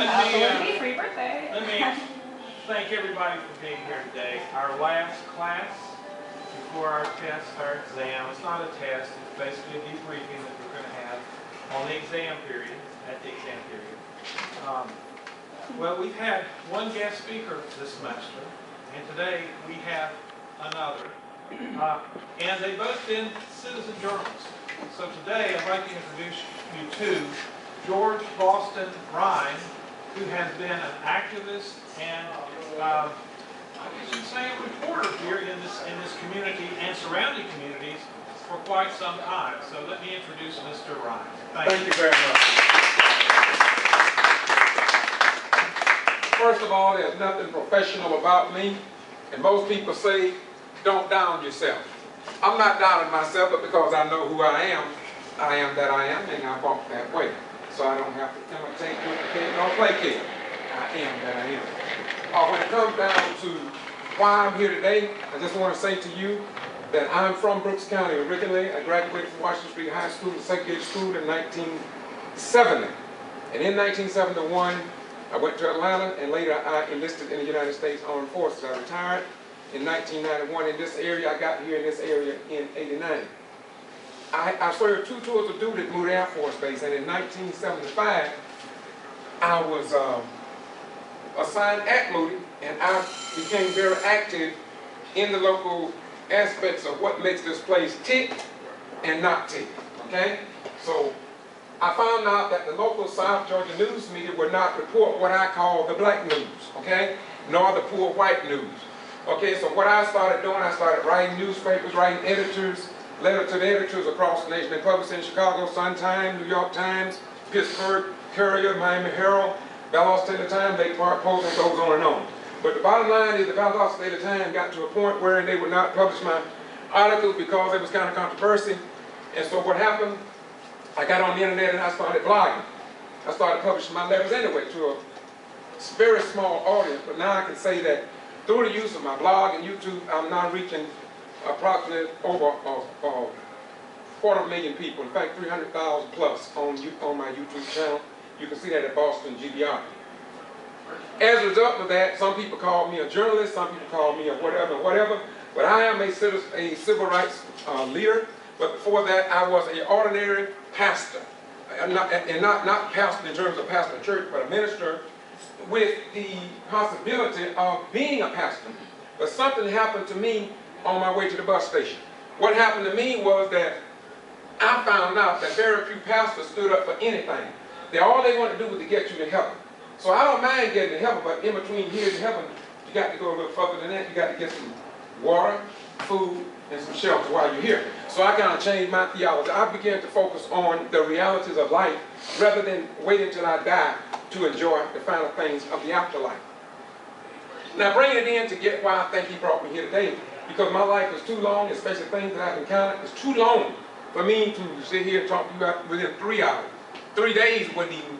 Free birthday. Let me thank everybody for being here today. Our last class before our test, our exam. It's not a test, it's basically a debriefing that we're going to have on the exam period, at the exam period. Well, we've had one guest speaker this semester, and today we have another. And they've both been citizen journalists. So today I'd like to introduce you to George Boston Rhynes, who has been an activist and I guess you'd say a reporter here in this community and surrounding communities for quite some time. So let me introduce Mr. Rhynes. Thank you very much. First of all, there's nothing professional about me, and most people say, don't down yourself. I'm not downing myself, but because I know who I am that I am, and I walk that way. So I don't have to imitate, duplicate, nor placate. I am that I am. When it comes down to why I'm here today, I just want to say to you that I'm from Brooks County originally. I graduated from Washington Street High School, the segregated school, in 1970. And in 1971, I went to Atlanta, and later I enlisted in the United States Armed Forces. I retired in 1991 in this area. I got here in this area in '89. I served 2 tours of duty at Moody Air Force Base, and in 1975, I was assigned at Moody, and I became very active in the local aspects of what makes this place tick and not tick, okay? So I found out that the local South Georgia news media would not report what I call the black news, okay? Nor the poor white news. Okay, so what I started doing, I started writing newspapers, writing editors, letters to the editors across the nation. They published in Chicago Sun-Times, New York Times, Pittsburgh Courier, Miami Herald, Valdosta Daily Times, Lake Park Post, and goes on and on. But the bottom line is the Valdosta Daily Times got to a point where they would not publish my articles because it was kind of controversy. And so what happened, I got on the internet and I started blogging. I started publishing my letters anyway to a very small audience, but now I can say that through the use of my blog and YouTube, I'm now reaching approximately over 250,000 people. In fact, 300,000 plus on my YouTube channel. You can see that at Boston G.B.R. As a result of that, some people call me a journalist, some people call me a whatever, but I am a civil rights leader. But before that, I was an ordinary pastor, not pastor in terms of pastor church, but a minister with the possibility of being a pastor. But something happened to me on my way to the bus station. What happened to me was that I found out that very few pastors stood up for anything. All they want to do was to get you to heaven. So I don't mind getting to heaven, but in between here and heaven, you got to go a little further than that. You got to get some water, food, and some shelter while you're here. So I kind of changed my theology. I began to focus on the realities of life rather than wait until I die to enjoy the final things of the afterlife. Now bringing it in to get why I think he brought me here today, because my life is too long, especially things that I've encountered, it's too long for me to sit here and talk to you within 3 hours. 3 days wouldn't even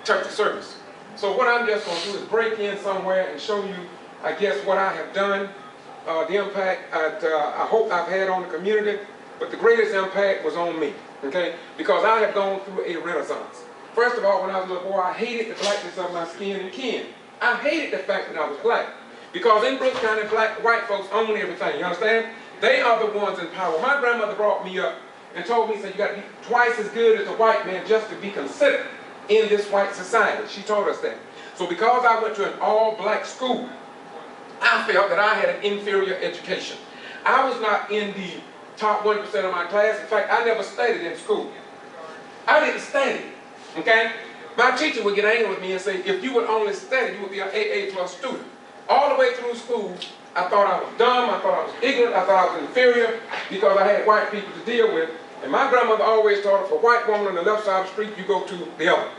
touch the surface. So what I'm just going to do is break in somewhere and show you, I guess, what I have done, the impact I hope I've had on the community, but the greatest impact was on me, okay? Because I have gone through a renaissance. First of all, when I was a little boy, I hated the blackness of my skin and kin. I hated the fact that I was black. Because in Brooks County, white folks own everything, you understand? They are the ones in power. My grandmother brought me up and told me, said, you got to be twice as good as a white man just to be considered in this white society. She told us that. So because I went to an all-black school, I felt that I had an inferior education. I was not in the top 1% of my class. In fact, I never studied in school. I didn't study, okay? My teacher would get angry with me and say, if you would only study, you would be an AA plus student. All the way through school, I thought I was dumb, I thought I was ignorant, I thought I was inferior because I had white people to deal with. And my grandmother always taught us, for a white woman on the left side of the street, you go to the other.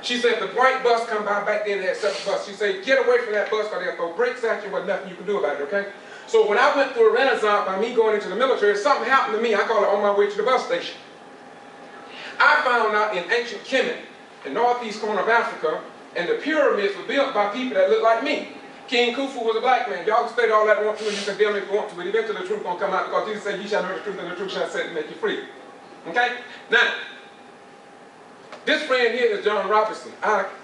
She said, if the white bus come by, back then they had 7 buses. She said, get away from that bus because they'll throw bricks at you, but nothing you can do about it, okay? So when I went through a renaissance by me going into the military, something happened to me. I call it on my way to the bus station. I found out in ancient Kemet, in northeast corner of Africa, and the pyramids were built by people that looked like me. King Khufu was a black man. Y'all can study all that want to, and you condemn it if you want to, but eventually the truth gonna come out because Jesus said, "Ye shall know the truth, and the truth shall set and make you free." Okay? Now, This friend here is John Robinson.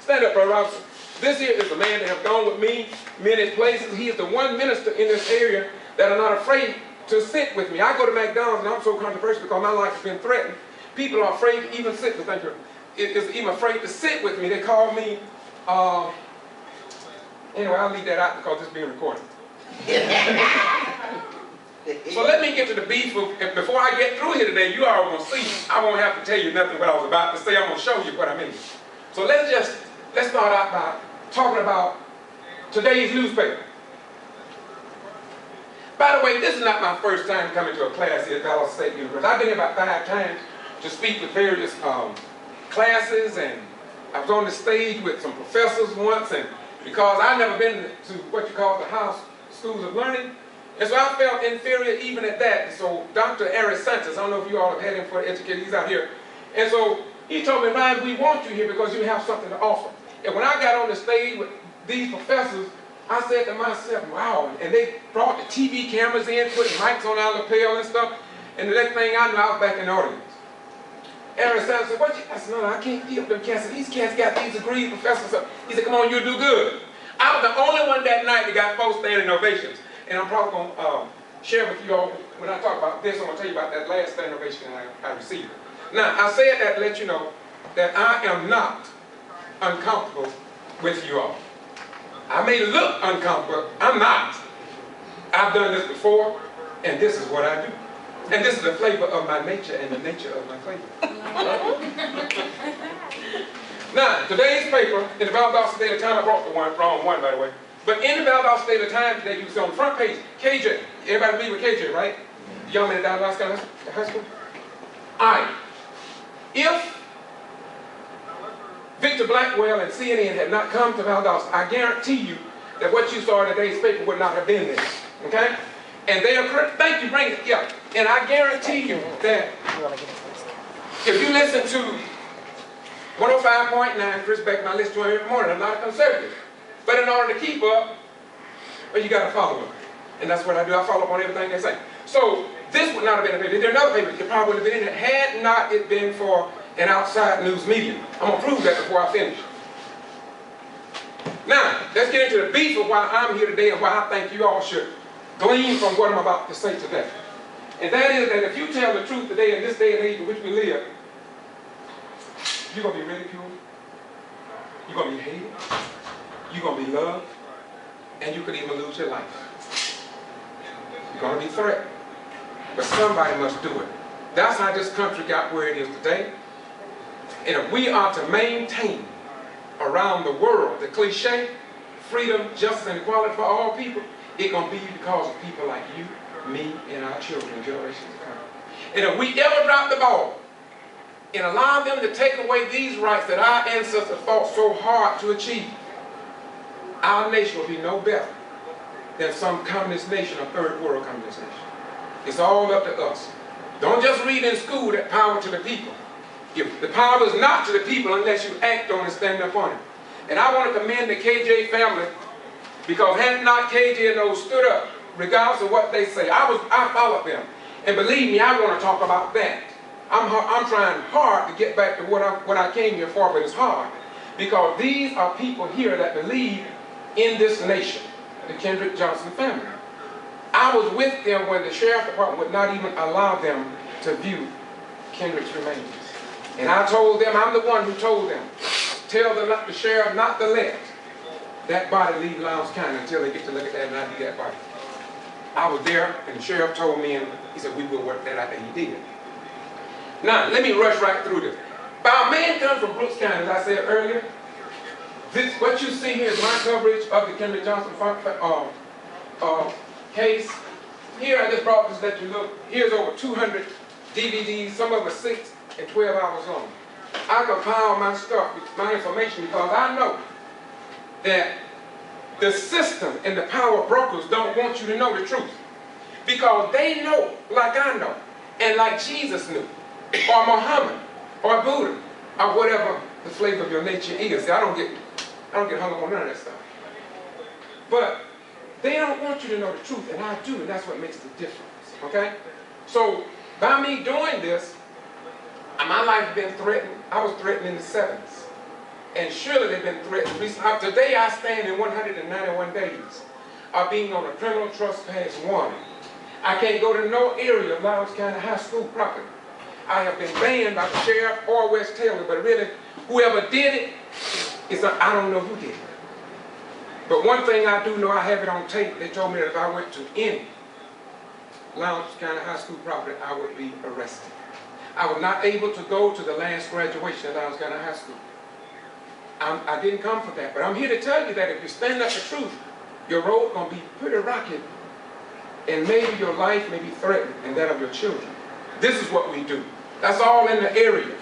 Stand up, Brother Robinson. This here is a man that has gone with me many places. He is the one minister in this area that are not afraid to sit with me. I go to McDonald's and I'm so controversial because my life has been threatened. People are afraid to even sit with me. Is even afraid to sit with me. They call me, anyway, I'll leave that out because it's being recorded. So let me get to the beef. Before I get through here today, you all are going to see. I won't have to tell you nothing what I was about to say. I'm going to show you what I mean. So let's start out by talking about today's newspaper. By the way, this is not my first time coming to a class here at Dallas State University. I've been here about 5 times to speak with various classes, and I was on the stage with some professors once, and because I've never been to what you call the house schools of learning, and so I felt inferior even at that. And so Dr. Ari Sanchez, I don't know if you all have had him for educator, he's out here, and so he told me, Rhynes, we want you here because you have something to offer. And when I got on the stage with these professors, I said to myself, wow, and they brought the TV cameras in, putting mics on our lapel and stuff, and the next thing I knew, I was back in the audience. Aaron said, what you? I said, no, I can't deal with them cats. These cats got these degrees, professors. He said, come on, you'll do good. I was the only one that night that got 4 standing ovations. And I'm probably going to share with you all, when I talk about this, I'm going to tell you about that last standing ovation I received. Now, I said that to let you know that I am not uncomfortable with you all. I may look uncomfortable, I'm not. I've done this before, and this is what I do. And this is the flavor of my nature and the nature of my flavor. Now, today's paper, in the Valdosta Daily Time, I brought the wrong one, by the way. But in the Valdosta Daily Time today, you see on the front page, KJ. Everybody familiar with KJ, right? The young man down at Dallas High School? All right. If Victor Blackwell and CNN had not come to Valdosta, I guarantee you that what you saw in today's paper would not have been there. Okay? And they are correct. Thank you, bring it. Yeah. And I guarantee you that if you listen to 105.9, Chris Beck, and I listen to him every morning, I'm not a conservative. But in order to keep up, well, you got to follow them. And that's what I do. I follow up on everything they say. So this would not have been a paper. There's another paper that probably would have been in it had not it been for an outside news medium. I'm going to prove that before I finish. Now, let's get into the beef of why I'm here today and why I think you all should glean from what I'm about to say today. And that is that if you tell the truth today in this day and age in which we live, you're going to be ridiculed, you're going to be hated, you're going to be loved, and you could even lose your life. You're going to be threatened. But somebody must do it. That's how this country got where it is today. And if we are to maintain around the world the cliche, freedom, justice, and equality for all people, it's going to be because of people like you, me, and our children and generations to come. And if we ever drop the ball and allow them to take away these rights that our ancestors fought so hard to achieve, our nation will be no better than some communist nation or third world communist nation. It's all up to us. Don't just read in school that power to the people. If the power is not to the people unless you act on it and stand up on it. And I want to commend the KJ family, because had not KJ and those stood up, regardless of what they say, I followed them. And believe me, I want to talk about that. I'm trying hard to get back to what I came here for, but it's hard. Because these are people here that believe in this nation, the Kendrick Johnson family. I was with them when the sheriff department would not even allow them to view Kendrick's remains. And I told them, I'm the one who told them, tell the sheriff not to let that body leave Lowndes County until they get to look at that and I do that body. I was there, and the sheriff told me, and he said, we will work that out, and he did. Now, let me rush right through this. Our man comes from Brooks County, as I said earlier. What you see here is my coverage of the Kendrick Johnson case. Here, I just brought this to let you look. Here's over 200 DVDs, some of them are 6 and 12 hours long. I compile my stuff, my information, because I know that the system and the power brokers don't want you to know the truth. Because they know, like I know, and like Jesus knew, or Muhammad, or Buddha, or whatever the flavor of your nature is. I don't get hung up on none of that stuff. But they don't want you to know the truth, and I do, and that's what makes the difference, okay? So, by me doing this, My life has been threatened. I was threatened in the 70s. And surely they've been threatened recently. Today I stand in 191 days of being on a criminal trespass warning. I can't go to no area of Lowndes County High School property. I have been banned by the sheriff or West Taylor, but really, whoever did it, I don't know who did it. But one thing I do know, I have it on tape. They told me that if I went to any Lowndes County High School property, I would be arrested. I was not able to go to the last graduation at Lowndes County High School. I didn't come for that, but I'm here to tell you that if you stand up for truth, your road going to be pretty rocky, and maybe your life may be threatened, and that of your children. This is what we do. That's all in the area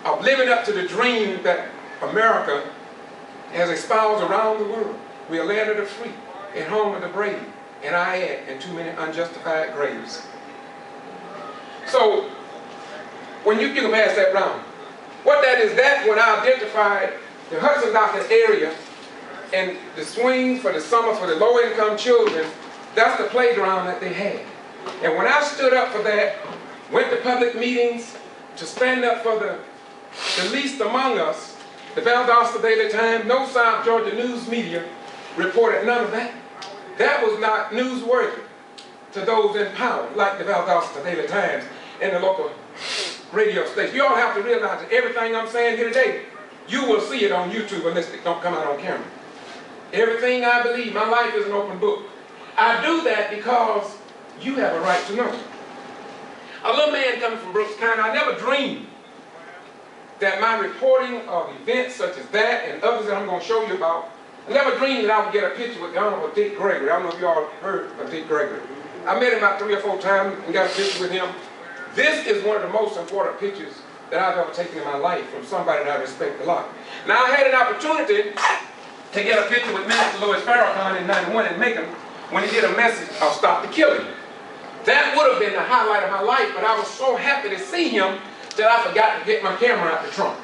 of living up to the dream that America has espoused around the world. We are land of the free, and home of the brave, and I add, and too many unjustified graves. So, when you can pass that round, what that is, that's when I identified the Hudson Dockers area and the swings for the summer for the low-income children. That's the playground that they had. And when I stood up for that, went to public meetings to stand up for the least among us, the Valdosta Daily Times, no South Georgia news media reported none of that. That was not newsworthy to those in power, like the Valdosta Daily Times and the local radio station. You all have to realize that everything I'm saying here today, you will see it on YouTube unless it don't come out on camera. Everything I believe, my life is an open book. I do that because you have a right to know. A little man coming from Brooks County, I never dreamed that my reporting of events such as that and others that I'm going to show you about, I never dreamed that I would get a picture with the Honorable Dick Gregory. I don't know if you all heard of Dick Gregory. I met him about 3 or 4 times and got a picture with him. This is one of the most important pictures that I've ever taken in my life from somebody that I respect a lot. Now, I had an opportunity to get a picture with Minister Louis Farrakhan in '91 in Macon when he did a message of Stop the Killing. That would have been the highlight of my life, but I was so happy to see him that I forgot to get my camera out the trunk.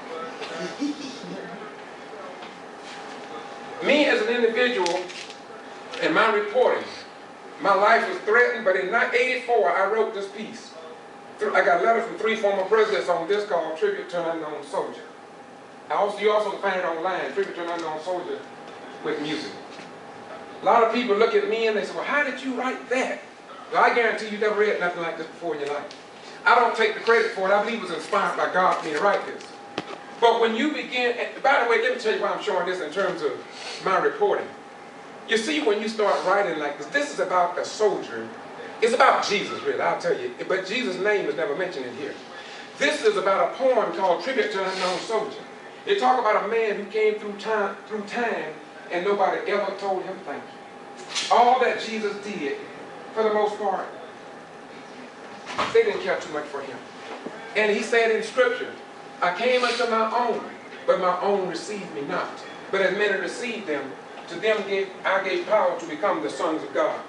Me as an individual and my reporting, my life was threatened, but in 1984 I wrote this piece. I got a letter from 3 former presidents on this called Tribute to an Unknown Soldier. You also can find it online, Tribute to an Unknown Soldier with music. A lot of people look at me and they say, well, how did you write that? Well, I guarantee you never read nothing like this before in your life. I don't take the credit for it. I believe it was inspired by God for me to write this. But when you begin, by the way, let me tell you why I'm showing this in terms of my reporting. You see, when you start writing like this is about a soldier. It's about Jesus, really, I'll tell you. But Jesus' name is never mentioned in here. This is about a poem called Tribute to an Unknown Soldier. They talk about a man who came through time and nobody ever told him thank you. All that Jesus did, for the most part, they didn't care too much for him. And he said in Scripture, I came unto my own, but my own received me not. But as many received them, to them I gave power to become the sons of God.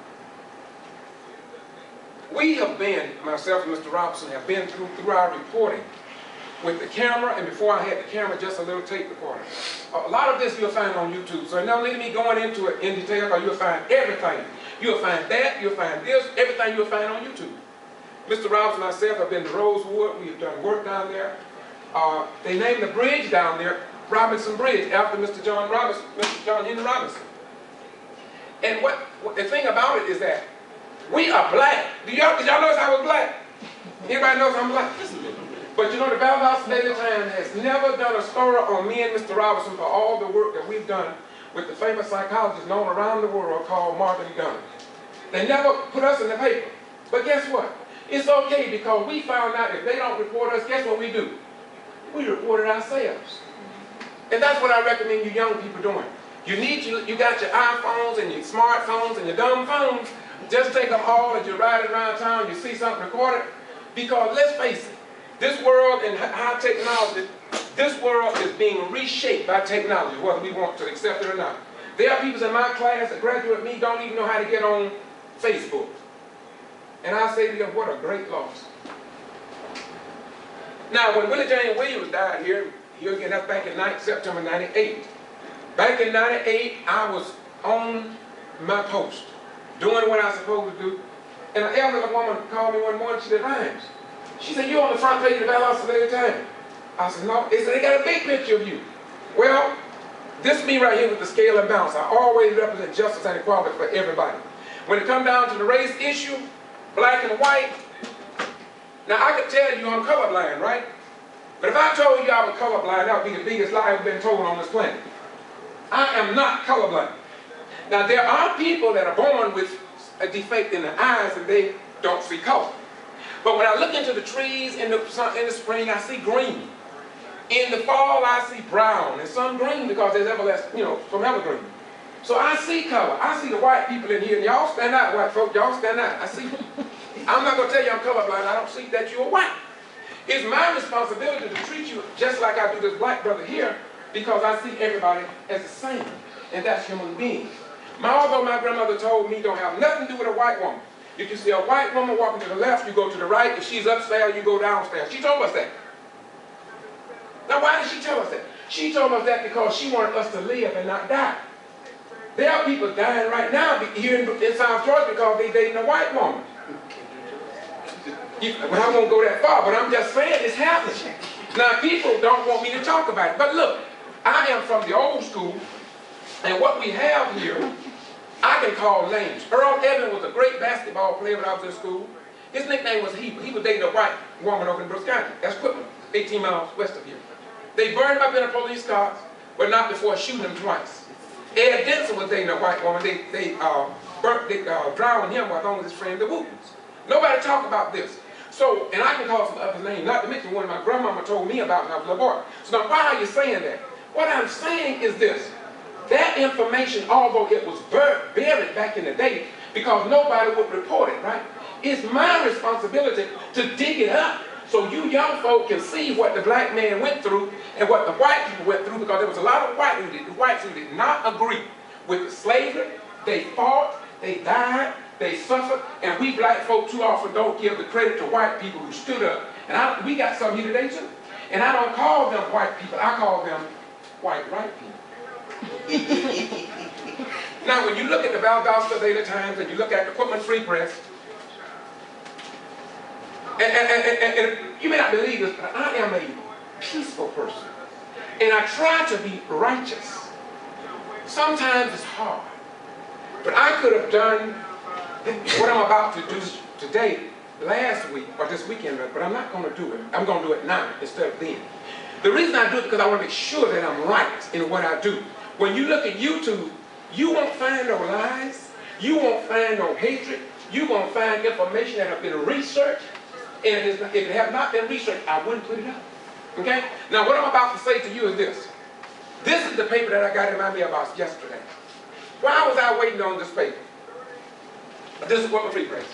We have been, myself and Mr. Robinson, have been through our reporting with the camera, and before I had the camera, just a little tape recorder. A lot of this you'll find on YouTube, so no need of me going into it in detail, because you'll find everything. You'll find that, you'll find this, everything you'll find on YouTube. Mr. Robinson and myself have been to Rosewood. We've done work down there. They named the bridge down there Robinson Bridge after Mr. John Henry Robinson. And the thing about it is that we are black. Did y'all notice I was black? Anybody knows I'm black? But you know, the Valdosta Daily Times has never done a story on me and Mr. Robinson for all the work that we've done with the famous psychologist known around the world called Martin Gunn. They never put us in the paper. But guess what? It's okay, because we found out if they don't report us, guess what we do? We report it ourselves. And that's what I recommend you young people doing. You got your iPhones and your smartphones and your dumb phones. Just take them all as you're riding around town, you see something recorded. Because let's face it, this world and high technology, this world is being reshaped by technology, whether we want to accept it or not. There are people in my class that graduate me don't even know how to get on Facebook. And I say to them, what a great loss. Now, when Willie James Williams died here again, that's back in September '98. Back in '98, I was on my post, doing what I was supposed to do. And an elderly woman called me one morning, she said, Rhynes, She said, you on the front page of the Valdosta Daily Times. I said, no. They said, they got a big picture of you. Well, this me right here with the scale and balance. I always represent justice and equality for everybody. When it comes down to the race issue, black and white, now I could tell you I'm colorblind, right? But if I told you I was colorblind, that would be the biggest lie I've been told on this planet. I am not colorblind. Now there are people that are born with a defect in their eyes and they don't see color. But when I look into the trees in the spring, I see green. In the fall, I see brown and some green because there's everlasting, some evergreen. So I see color. I see the white people in here, and y'all stand out, white folk. Y'all stand out. I see. I'm not going to tell you I'm colorblind. I don't see that you're white. It's my responsibility to treat you just like I do this black brother here because I see everybody as the same, and that's human beings. Although my grandmother told me don't have nothing to do with a white woman. If you see a white woman walking to the left, you go to the right. If she's upstairs, you go downstairs. She told us that. Now, why did she tell us that? She told us that because she wanted us to live and not die. There are people dying right now here in South Georgia because they dating a white woman. Well, I won't go that far, but I'm just saying it's happening. Now, people don't want me to talk about it. But look, I am from the old school, and what we have here, I can call names. Earl Evans was a great basketball player when I was in school. His nickname was Heber. He was dating a white woman over in Brooks County. That's Quitman, 18 miles west of here. They burned him up in a police car, but not before shooting him twice. Ed Denson was dating a white woman. They drowned him along with his friend, the Wootons. Nobody talked about this. So, and I can call some other names, not to mention one my grandmama told me about when I was a little boy. So now, why are you saying that? What I'm saying is this. That information, although it was buried back in the day, because nobody would report it, right? It's my responsibility to dig it up so you young folk can see what the black man went through and what the white people went through, because there was a lot of whites who did not agree with the slavery. They fought, they died, they suffered, and we black folk too often don't give the credit to white people who stood up. And we got some here today too. And I don't call them white people, I call them white right people. Now, when you look at the Valdosta Daily Times and you look at the Quitman Free Press, and you may not believe this, but I am a peaceful person. And I try to be righteous. Sometimes it's hard. But I could have done what I'm about to do today, last week, or this weekend, but I'm not going to do it. I'm going to do it now instead of then. The reason I do it is because I want to make sure that I'm right in what I do. When you look at YouTube, you won't find no lies. You won't find no hatred. You won't find information that has been researched. And if it have not been researched, I wouldn't put it up. Okay? Now, what I'm about to say to you is this. This is the paper that I got in my mailbox yesterday. Why was I waiting on this paper? This is Quitman Free Press.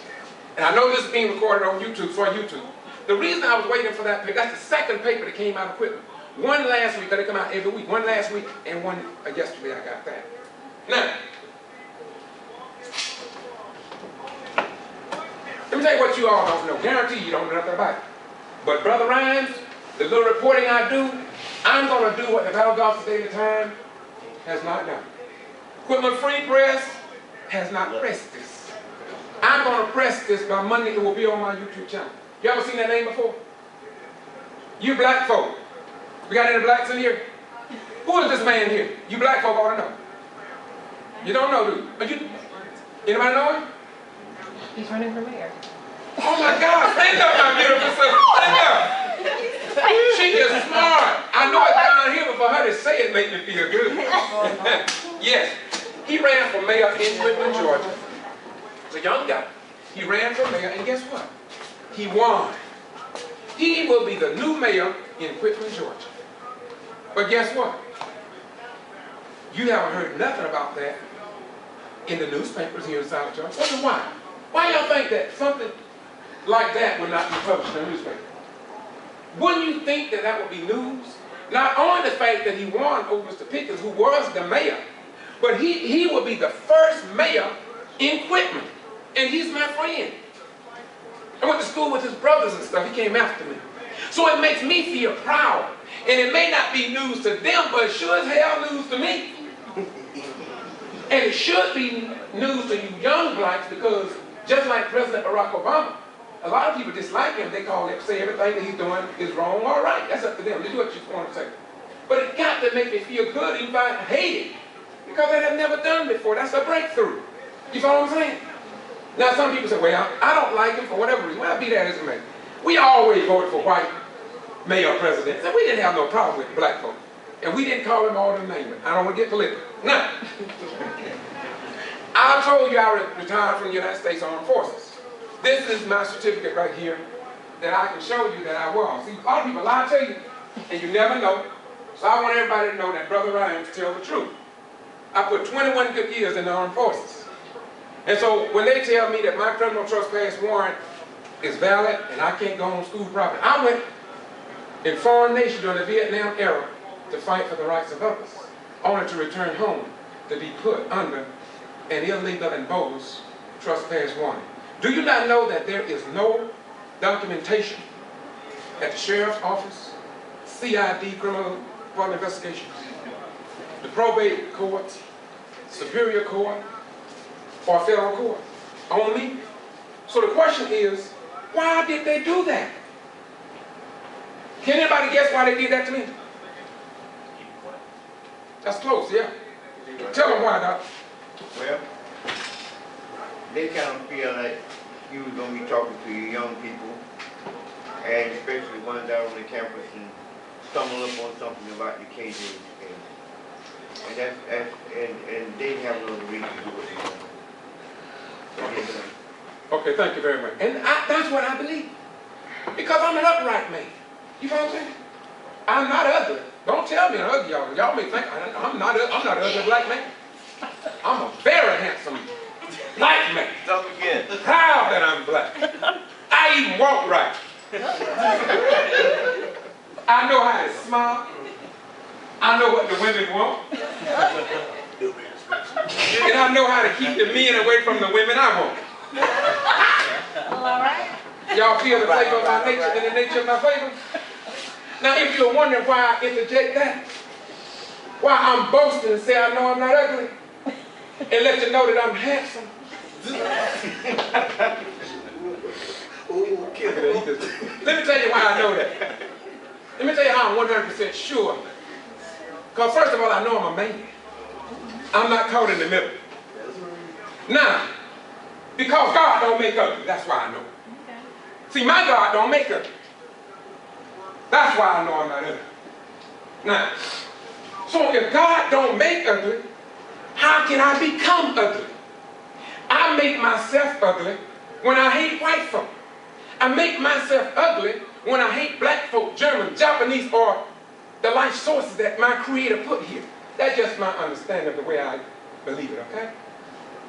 And I know this is being recorded on YouTube, for YouTube. The reason I was waiting for that paper, that's the second paper that came out of Quitman. One last week, they come out every week. One last week and one yesterday I got that. Now, let me tell you what you all don't know. Guarantee you don't know nothing about it. But Brother Rhynes, the little reporting I do, I'm going to do what the Valdosta Daily Times has not done. Quitman Free Press has not pressed this. I'm going to press this by Monday. It will be on my YouTube channel. You ever seen that name before? You black folk. We got any blacks in here? Who is this man here? You black folk ought to know. You don't know, do you? Anybody know him? He's running for mayor. Oh my God, stand up, my beautiful sister. Stand up. She is smart. I know it's down here, but for her to say it makes me feel good. Yes, he ran for mayor in Quitman, Georgia. He's a young guy. He ran for mayor, and guess what? He won. He will be the new mayor in Quitman, Georgia. But guess what? You haven't heard nothing about that in the newspapers here in South Georgia. Wonder why? Why y'all think that something like that would not be published in the newspaper? Wouldn't you think that that would be news? Not only the fact that he won over Mr. Pickens, who was the mayor, but he would be the first mayor in Quitman. And he's my friend. I went to school with his brothers and stuff. He came after me. So it makes me feel proud. And it may not be news to them, but it sure as hell news to me. And it should be news to you young blacks, because just like President Barack Obama, A lot of people dislike him. They call it, say everything that he's doing is wrong or right. That's up to them. They do what you want to say. But it got to make me feel good even if I hate it. Because I have never done before. That's a breakthrough. You follow what I'm saying? Now some people say, well, I don't like him for whatever reason. Well, be that as it may. We always voted for white mayor presidents. And we didn't have no problem with black folks. And we didn't call them all the names. I don't want to get political. Now, I told you I retired from the United States Armed Forces. This is my certificate right here that I can show you that I was. See, a lot of people lie to you, and you never know. So I want everybody to know that Brother Rhynes tells the truth. I put 21 good years in the Armed Forces. And so when they tell me that my criminal trespass warrant is valid and I can't go on school property, I went in foreign nations during the Vietnam era to fight for the rights of others, only to return home to be put under an illegal and bogus trespass warrant. Do you not know that there is no documentation at the Sheriff's Office, CID, Criminal Investigation, the probate courts, Superior Court, or federal court on me? So the question is, why did they do that? Can anybody guess why they did that to me? That's close, yeah. Tell them why, Doc. Well, they kind of feel like you was going to be talking to your young people, and especially ones out on the campus and stumble up on something about the KJ. And and they have no reason to do it. Okay, thank you very much. And that's what I believe. Because I'm an upright man. You know what I'm saying? I'm not ugly. Don't tell me I'm ugly, y'all. Y'all may think I'm not an ugly black man. I'm a very handsome black man. Don't forget. Proud that I'm black. I even walk right. I know how to smile. I know what the women want. And I know how to keep the men away from the women I want. Well, all right. Y'all feel the flavor of my nature and the nature of my flavor? Now, if you're wondering why I interject that, why I'm boasting and say I know I'm not ugly, and let you know that I'm handsome. Let me tell you why I know that. Let me tell you how I'm 100% sure. Because first of all, I know I'm a man. I'm not caught in the middle. Now, because God don't make ugly, that's why I know. Okay. See, my God don't make ugly. That's why I know I'm not ugly. Now, so if God don't make ugly, how can I become ugly? I make myself ugly when I hate white folk. I make myself ugly when I hate black folk, German, Japanese, or the life sources that my Creator put here. That's just my understanding of the way I believe it, okay?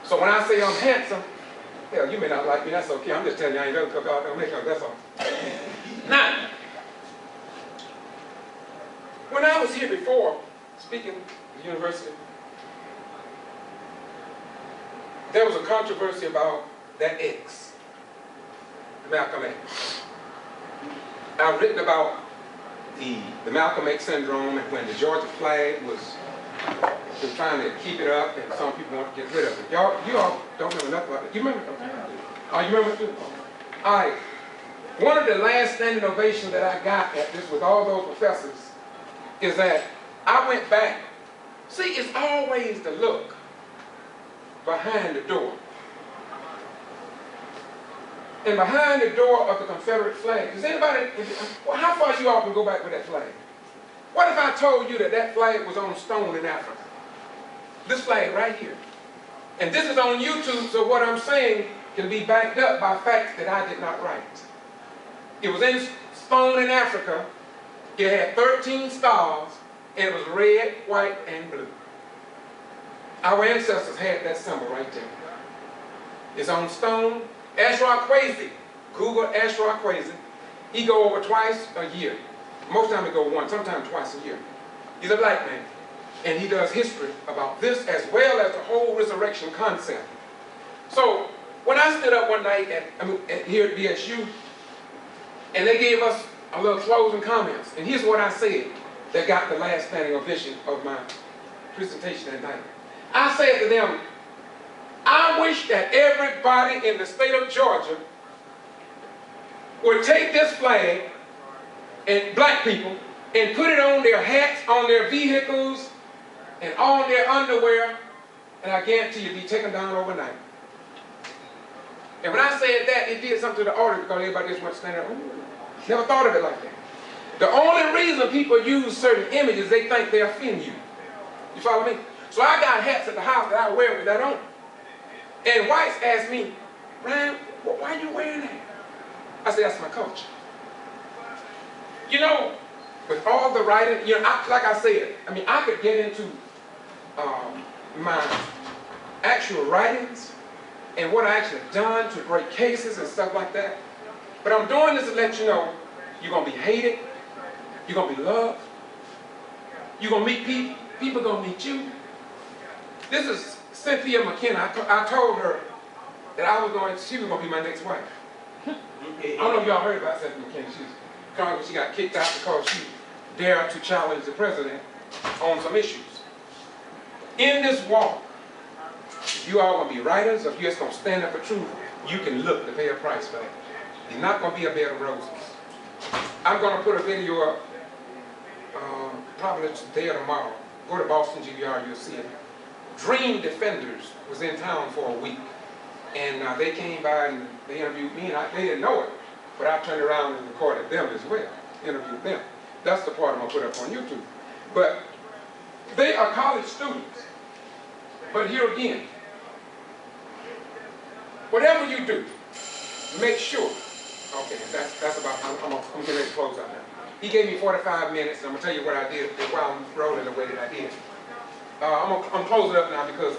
So when I say I'm handsome, hell, you may not like me, that's okay. I'm just telling you I ain't ugly because God don't make ugly, that's all. Now, when I was here before, speaking at the university, there was a controversy about that X, Malcolm X. I've written about the Malcolm X syndrome and when the Georgia flag was trying to keep it up and some people want to get rid of it. You all don't know enough about it. You remember? Okay. Oh, you remember too? All right. One of the last standing ovations that I got at this with all those professors is that I went back. See, it's always the look behind the door. And behind the door of the Confederate flag, does anybody, well, how far you all can go back with that flag? What if I told you that that flag was on stone in Africa? This flag right here. And this is on YouTube, so what I'm saying can be backed up by facts that I did not write. It was in stone in Africa. It had 13 stars, and it was red, white, and blue. Our ancestors had that symbol right there. It's on stone. Ashra Kwesi, Google Ashra Kwesi. He go over twice a year. Most time he go once, sometimes twice a year. He's a black man. And he does history about this as well as the whole resurrection concept. So when I stood up one night here at VSU, and they gave us a little closing comments, and here's what I said that got the last standing ovation of my presentation that night. I said to them, I wish that everybody in the state of Georgia would take this flag, and black people, and put it on their hats, on their vehicles, and on their underwear, and I guarantee you it'd be taken down overnight. And when I said that, it did something to the audience because everybody just went standing there. Never thought of it like that. The only reason people use certain images, they think they offend you. You follow me? So I got hats at the house that I wear with that on. And whites ask me, Ryan, why are you wearing that? I said, that's my culture. You know, with all the writing, you know, like I said, I mean, I could get into my actual writings and what I actually done to break cases and stuff like that. But I'm doing this to let you know, you're going to be hated, you're going to be loved, you're going to meet people, people are going to meet you. This is Cynthia McKenna. I told her that she was going to be my next wife. I don't know if y'all heard about Cynthia McKenna. She got kicked out because she dared to challenge the president on some issues. In this walk, if you all going to be writers, or if you're just going to stand up for truth, you can look to pay a price for that. It's not going to be a bed of roses. I'm going to put a video up probably today or tomorrow. Go to Boston G.B.R, you'll see it. Dream Defenders was in town for a week. And they came by and they interviewed me, and they didn't know it. But I turned around and recorded them as well, interviewed them. That's the part I'm going to put up on YouTube. But they are college students. But here again, whatever you do, make sure. Okay, that's about, I'm getting ready to close out now. He gave me 45 minutes, and I'm going to tell you what I did while I'm rolling the way that I did. I'm closing up now because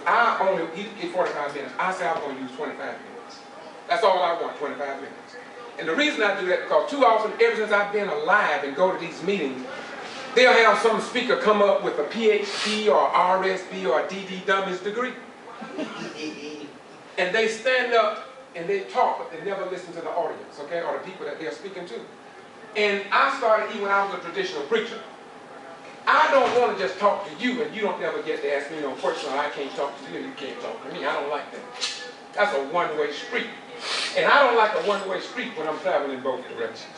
he gave 45 minutes. I said I'm going to use 25 minutes. That's all I want, 25 minutes. And the reason I do that is because too often, ever since I've been alive and go to these meetings, they'll have some speaker come up with a PhD or RSB or a DD Dummies degree. And they stand up and they talk, but they never listen to the audience, okay, or the people that they're speaking to. And I started even when I was a traditional preacher. I don't want to just talk to you and you don't ever get to ask me no question, or I can't talk to you and you can't talk to me. I don't like that. That's a one-way street. And I don't like a one-way street when I'm traveling in both directions.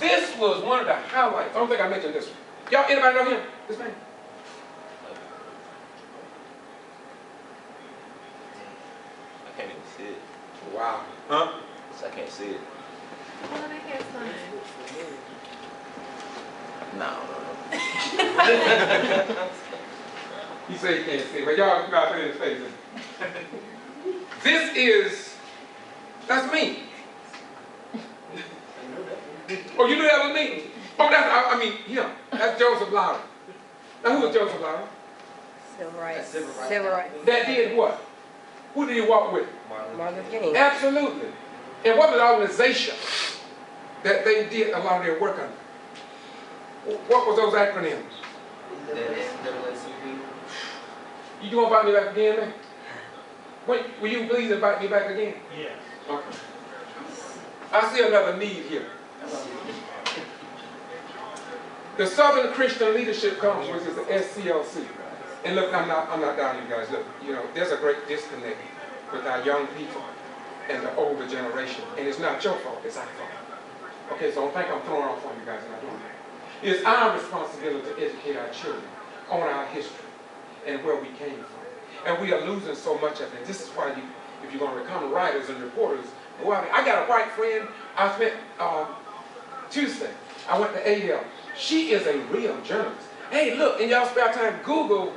This was one of the highlights. I don't think I mentioned this one. Y'all, anybody know him? This man? I can't even see it. Wow. Huh? I can't see it. Well, they have fun. No. He said he can't see it, but y'all got to put it in his face. That's me. Oh, you knew that was me? Oh, him. That's Joseph Lowry. Now, who was Joseph Lowry? Civil rights. Civil rights. That did what? Who did he walk with? Martin Luther King. Absolutely. And what was the organization that they did a lot of their work under? What was those acronyms? You want to invite me back again, man? Will you please invite me back again? Yes. Okay. I see another need here. The Southern Christian Leadership Conference, which is the SCLC. And look, I'm not down you guys. Look, you know, there's a great disconnect with our young people and the older generation. And it's not your fault, it's our fault. Okay, so don't think I'm throwing off on you guys. I'm not doing that. It's our responsibility to educate our children on our history and where we came from. And we are losing so much of it. This is why if you're going to become writers and reporters, go out there. I got a white friend. I spent Tuesday. I went to ADL. She is a real journalist. Hey, look, in y'all spare time, Google.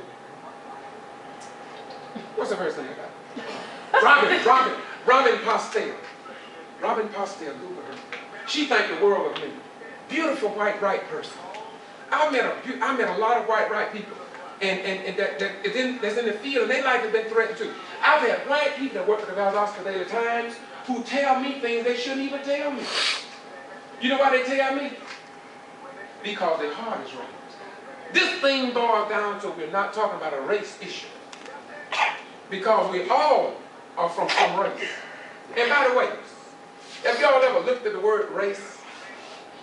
What's the first thing I got? Robin Postel. Robin Postel, Google her. She thanked the world of me. Beautiful white right person. I met a lot of white right people. And that's in the field, and their life has been threatened too. I've had white people that work for the Valdosta Daily Times who tell me things they shouldn't even tell me. You know why they tell me? Because their heart is right. This thing boils down to we're not talking about a race issue. Because we all are from some race. And by the way, have y'all ever looked at the word race?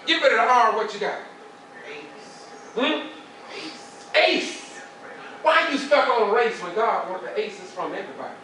Give it an R, what you got? Ace. Why are you stuck on race when God wanted the aces from everybody?